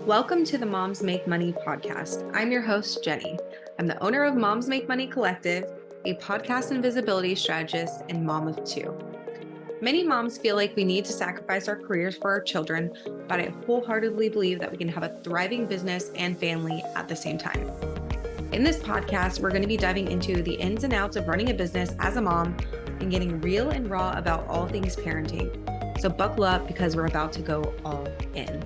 Welcome to the Moms Make Money podcast. I'm your host, Jenny. I'm the owner of Moms Make Money Collective, a podcast and visibility strategist and mom of two. Many moms feel like we need to sacrifice our careers for our children, but I wholeheartedly believe that we can have a thriving business and family at the same time. In this podcast, we're going to be diving into the ins and outs of running a business as a mom and getting real and raw about all things parenting. So buckle up because we're about to go all in.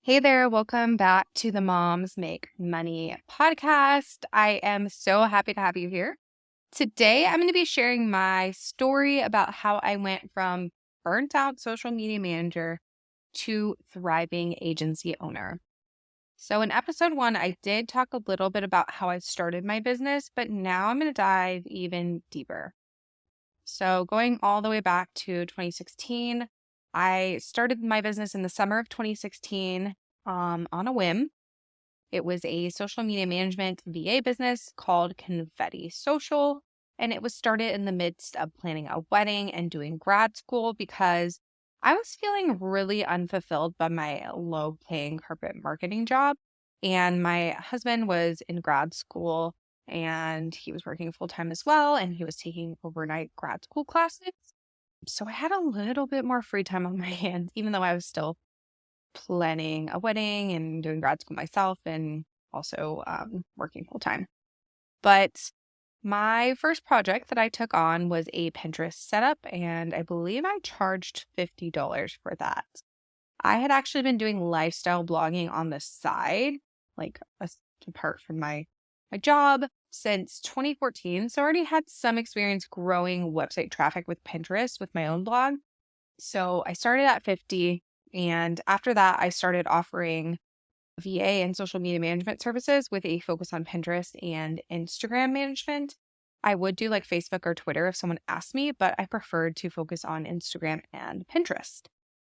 Hey there, welcome back to the Moms Make Money podcast. I am so happy to have you here. Today, I'm going to be sharing my story about how I went from burnt out social media manager to thriving agency owner. So in episode 1, I did talk a little bit about how I started my business, but now I'm going to dive even deeper. So going all the way back to 2016, I started my business in the summer of 2016 on a whim. It was a social media management VA business called Confetti Social, and it was started in the midst of planning a wedding and doing grad school because I was feeling really unfulfilled by my low-paying corporate marketing job, and my husband was in grad school and he was working full-time as well, and he was taking overnight grad school classes. So I had a little bit more free time on my hands, even though I was still planning a wedding and doing grad school myself and also working full-time. But my first project that I took on was a Pinterest setup, and I believe I charged $50 for that. I had actually been doing lifestyle blogging on the side, like apart from my job, since 2014. So I already had some experience growing website traffic with Pinterest with my own blog. So I started at 50, and after that, I started offering VA and social media management services with a focus on Pinterest and Instagram management. I would do like Facebook or Twitter if someone asked me, but I preferred to focus on Instagram and Pinterest.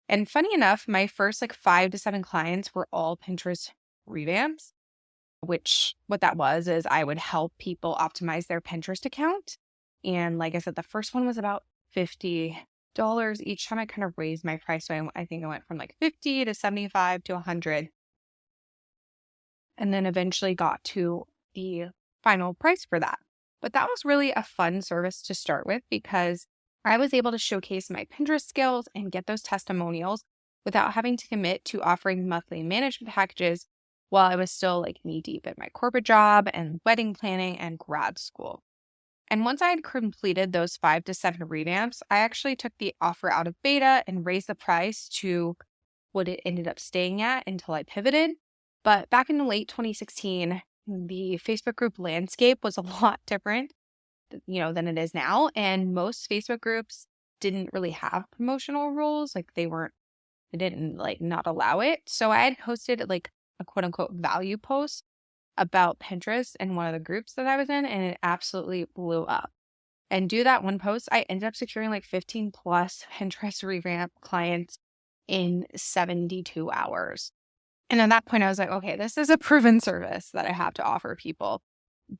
And funny enough, my first 5 to 7 clients were all Pinterest revamps, which what that was is I would help people optimize their Pinterest account. And like I said, the first one was about $50. Each time I kind of raised my price. So I think I went from 50 to 75 to 100. And then eventually got to the final price for that. But that was really a fun service to start with because I was able to showcase my Pinterest skills and get those testimonials without having to commit to offering monthly management packages while I was still knee deep in my corporate job and wedding planning and grad school. And once I had completed those 5 to 7 revamps, I actually took the offer out of beta and raised the price to what it ended up staying at until I pivoted. But back in the late 2016, the Facebook group landscape was a lot different, than it is now. And most Facebook groups didn't really have promotional rules. They didn't not allow it. So I had hosted a quote unquote value post about Pinterest in one of the groups that I was in, and it absolutely blew up. And due to that one post, I ended up securing 15 plus Pinterest revamp clients in 72 hours. And at that point, I was like, okay, this is a proven service that I have to offer people.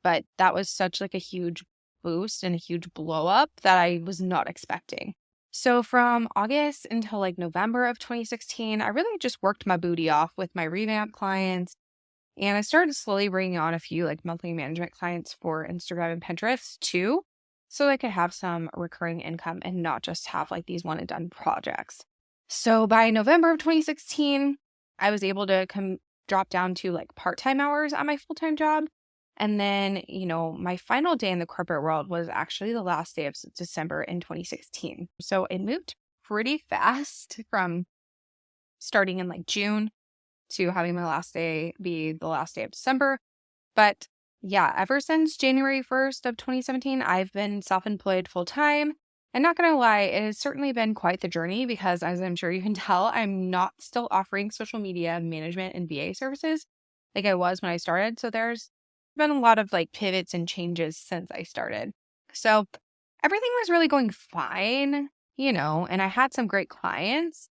But that was such a huge boost and a huge blow up that I was not expecting. So from August until November of 2016, I really just worked my booty off with my revamp clients. And I started slowly bringing on a few monthly management clients for Instagram and Pinterest too, so I could have some recurring income and not just have these one and done projects. So by November of 2016, I was able to drop down to part-time hours at my full-time job. And then, my final day in the corporate world was actually the last day of December in 2016. So it moved pretty fast from starting in June to having my last day be the last day of December. But yeah, ever since January 1st of 2017, I've been self-employed full-time. And not going to lie, it has certainly been quite the journey because, as I'm sure you can tell, I'm not still offering social media management and VA services like I was when I started. So there's been a lot of pivots and changes since I started. So everything was really going fine, and I had some great clients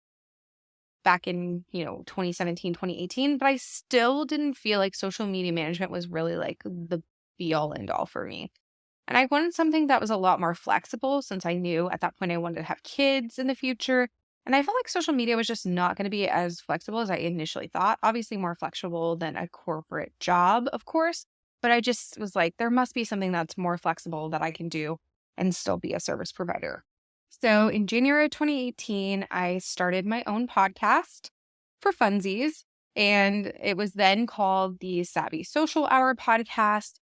back in, 2017, 2018, but I still didn't feel like social media management was really the be all end all for me. And I wanted something that was a lot more flexible since I knew at that point I wanted to have kids in the future. And I felt like social media was just not going to be as flexible as I initially thought. Obviously, more flexible than a corporate job, of course. But I just was like, there must be something that's more flexible that I can do and still be a service provider. So in January of 2018, I started my own podcast for funsies. And it was then called the Savvy Social Hour podcast.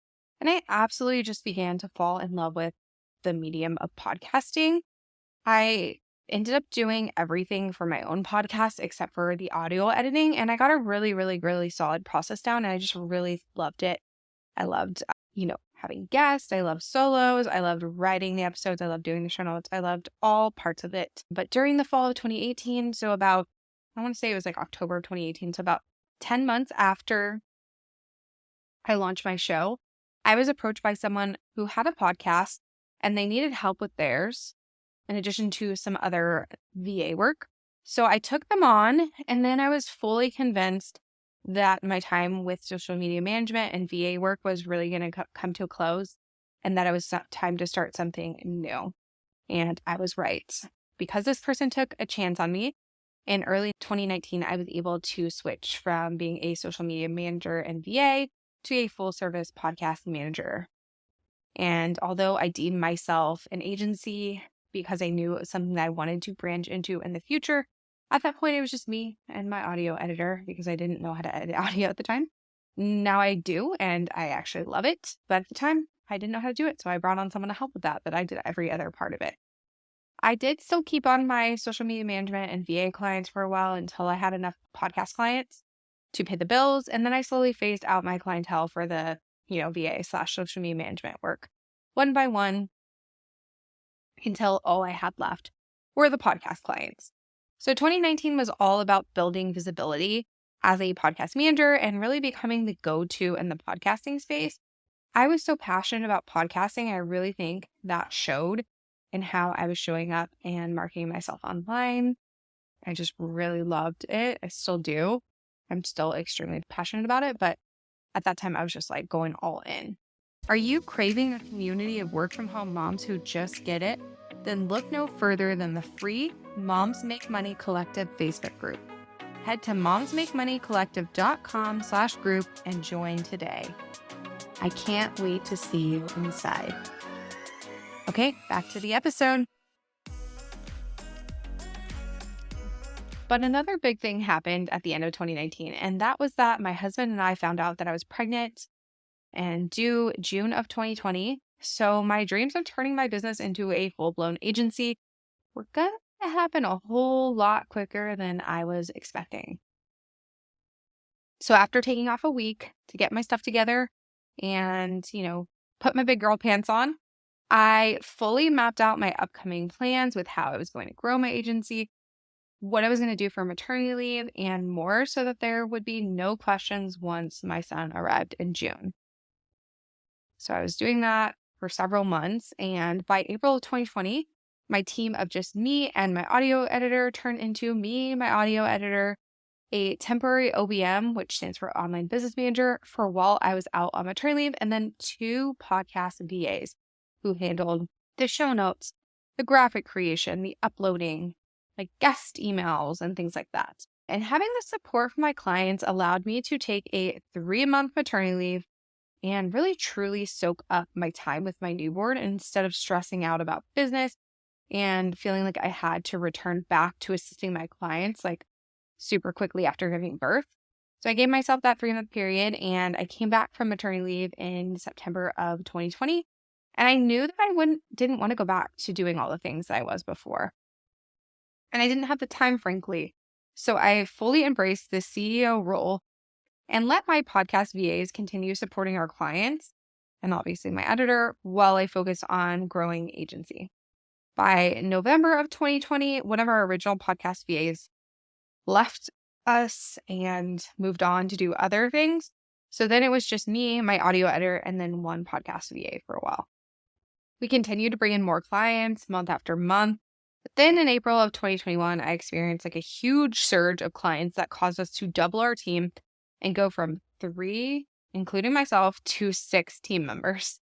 And I absolutely just began to fall in love with the medium of podcasting. I ended up doing everything for my own podcast except for the audio editing. And I got a really, really, really solid process down. And I just really loved it. I loved, having guests. I loved solos. I loved writing the episodes. I loved doing the show notes. I loved all parts of it. But during the fall of 2018, so about, I want to say it was like October of 2018, so about 10 months after I launched my show, I was approached by someone who had a podcast and they needed help with theirs in addition to some other VA work. So I took them on, and then I was fully convinced that my time with social media management and VA work was really going to come to a close and that it was time to start something new. And I was right. Because this person took a chance on me, in early 2019, I was able to switch from being a social media manager and VA to a full service podcast manager. And although I deemed myself an agency because I knew it was something that I wanted to branch into in the future, at that point, it was just me and my audio editor because I didn't know how to edit audio at the time. Now I do, and I actually love it. But at the time, I didn't know how to do it. So I brought on someone to help with that, but I did every other part of it. I did still keep on my social media management and VA clients for a while until I had enough podcast clients to pay the bills. And then I slowly phased out my clientele for the, VA/social media management work one by one until all I had left were the podcast clients. So 2019 was all about building visibility as a podcast manager and really becoming the go-to in the podcasting space. I was so passionate about podcasting. I really think that showed in how I was showing up and marketing myself online. I just really loved it. I still do. I'm still extremely passionate about it. But at that time, I was just like going all in. Are you craving a community of work from home moms who just get it? Then look no further than the free Moms Make Money Collective Facebook group. Head to momsmakemoneycollective.com/group and join today. I can't wait to see you inside. Okay, back to the episode. But another big thing happened at the end of 2019, and that was that my husband and I found out that I was pregnant and due June of 2020. So my dreams of turning my business into a full-blown agency were going to happen a whole lot quicker than I was expecting. So after taking off a week to get my stuff together and, put my big girl pants on, I fully mapped out my upcoming plans with how I was going to grow my agency, what I was going to do for maternity leave, and more so that there would be no questions once my son arrived in June. So I was doing that for several months, and by April of 2020, my team of just me and my audio editor turned into me, my audio editor, a temporary OBM, which stands for Online Business Manager, for while I was out on maternity leave, and then 2 podcast VAs who handled the show notes, the graphic creation, the uploading, like guest emails and things like that. And having the support from my clients allowed me to take a 3-month maternity leave and really truly soak up my time with my newborn instead of stressing out about business and feeling like I had to return back to assisting my clients like super quickly after giving birth. So I gave myself that 3-month period, and I came back from maternity leave in September of 2020. And I knew that I didn't want to go back to doing all the things that I was before. And I didn't have the time, frankly. So I fully embraced the CEO role and let my podcast VAs continue supporting our clients and obviously my editor while I focus on growing agency. By November of 2020, one of our original podcast VAs left us and moved on to do other things. So then it was just me, my audio editor, and then one podcast VA for a while. We continued to bring in more clients month after month. But then in April of 2021, I experienced like a huge surge of clients that caused us to double our team and go from 3, including myself, to 6 team members.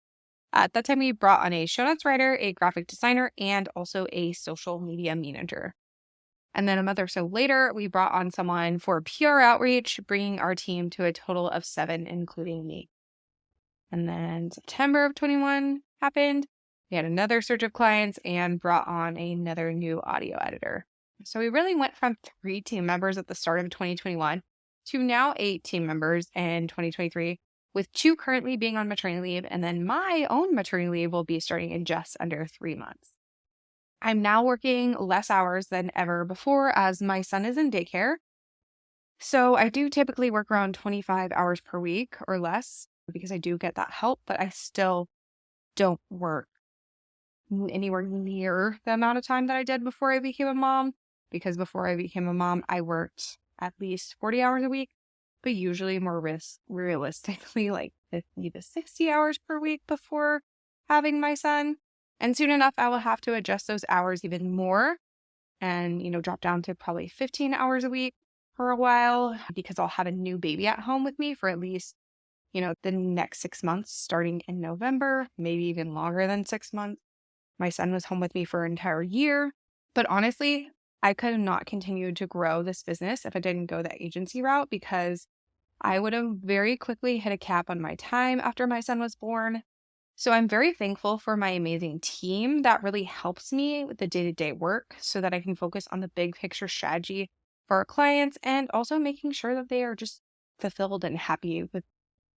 At that time, we brought on a show notes writer, a graphic designer, and also a social media manager. And then a month or so later, we brought on someone for PR outreach, bringing our team to a total of 7, including me. And then September of 21 happened. We had another surge of clients and brought on another new audio editor. So we really went from 3 team members at the start of 2021 to now 8 team members in 2023, with 2 currently being on maternity leave. And then my own maternity leave will be starting in just under 3 months. I'm now working less hours than ever before as my son is in daycare. So I do typically work around 25 hours per week or less because I do get that help, but I still don't work anywhere near the amount of time that I did before I became a mom. Because before I became a mom, I worked at least 40 hours a week, but usually more realistically like 50 to 60 hours per week before having my son. And soon enough, I will have to adjust those hours even more and, drop down to probably 15 hours a week for a while because I'll have a new baby at home with me for at least, the next 6 months starting in November, maybe even longer than 6 months. My son was home with me for an entire year. But honestly, I could not continue to grow this business if I didn't go the agency route because I would have very quickly hit a cap on my time after my son was born. So I'm very thankful for my amazing team that really helps me with the day-to-day work so that I can focus on the big picture strategy for our clients and also making sure that they are just fulfilled and happy with,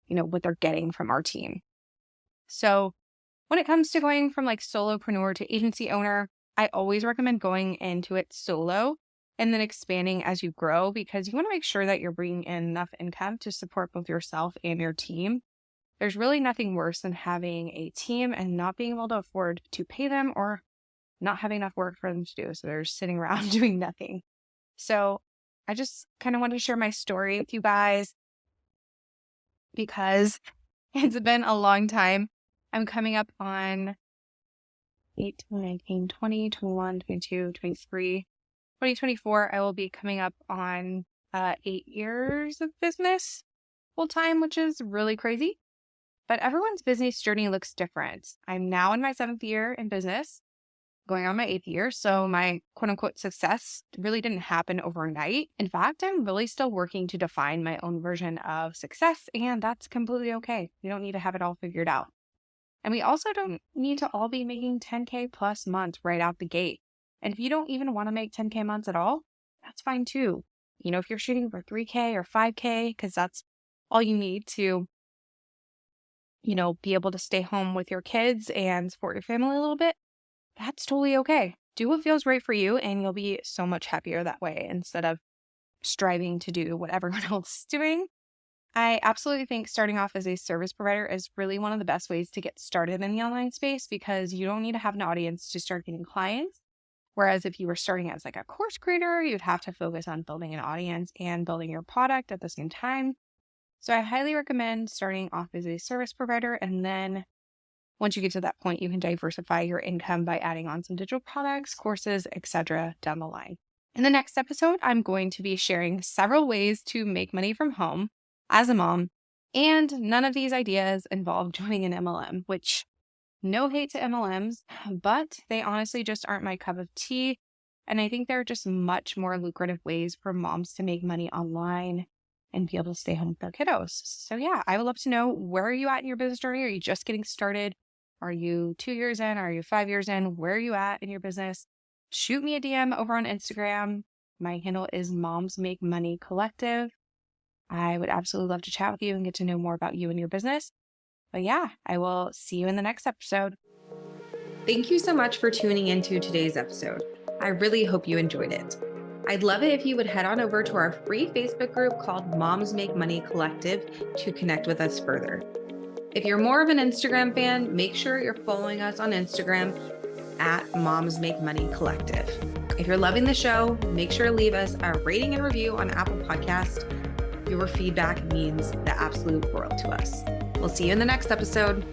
what they're getting from our team. So when it comes to going from like solopreneur to agency owner, I always recommend going into it solo and then expanding as you grow because you want to make sure that you're bringing in enough income to support both yourself and your team. There's really nothing worse than having a team and not being able to afford to pay them or not having enough work for them to do. So they're sitting around doing nothing. So I just kind of want to share my story with you guys because it's been a long time. I'm coming up on 18, 19, 20, 21, 22, 23, 2024. I will be coming up on 8 years of business full time, which is really crazy. But everyone's business journey looks different. I'm now in my 7th year in business, going on my 8th year. So my quote unquote success really didn't happen overnight. In fact, I'm really still working to define my own version of success, and that's completely okay. You don't need to have it all figured out. And we also don't need to all be making 10K plus months right out the gate. And if you don't even want to make 10K months at all, that's fine too. If you're shooting for 3K or 5K, because that's all you need to be able to stay home with your kids and support your family a little bit, that's totally okay. Do what feels right for you and you'll be so much happier that way instead of striving to do what everyone else is doing. I absolutely think starting off as a service provider is really one of the best ways to get started in the online space because you don't need to have an audience to start getting clients. Whereas if you were starting as like a course creator, you'd have to focus on building an audience and building your product at the same time. So I highly recommend starting off as a service provider. And then once you get to that point, you can diversify your income by adding on some digital products, courses, etc. down the line. In the next episode, I'm going to be sharing several ways to make money from home as a mom. And none of these ideas involve joining an MLM, which no hate to MLMs, but they honestly just aren't my cup of tea. And I think there are just much more lucrative ways for moms to make money online and be able to stay home with their kiddos. So yeah, I would love to know, where are you at in your business journey? Are you just getting started? Are you 2 years in? Are you 5 years in? Where are you at in your business? Shoot me a DM over on Instagram. My handle is Moms Make Money Collective. I would absolutely love to chat with you and get to know more about you and your business. But yeah, I will see you in the next episode. Thank you so much for tuning into today's episode. I really hope you enjoyed it. I'd love it if you would head on over to our free Facebook group called Moms Make Money Collective to connect with us further. If you're more of an Instagram fan, make sure you're following us on Instagram at Moms Make Money Collective. If you're loving the show, make sure to leave us a rating and review on Apple Podcast. Your feedback means the absolute world to us. We'll see you in the next episode.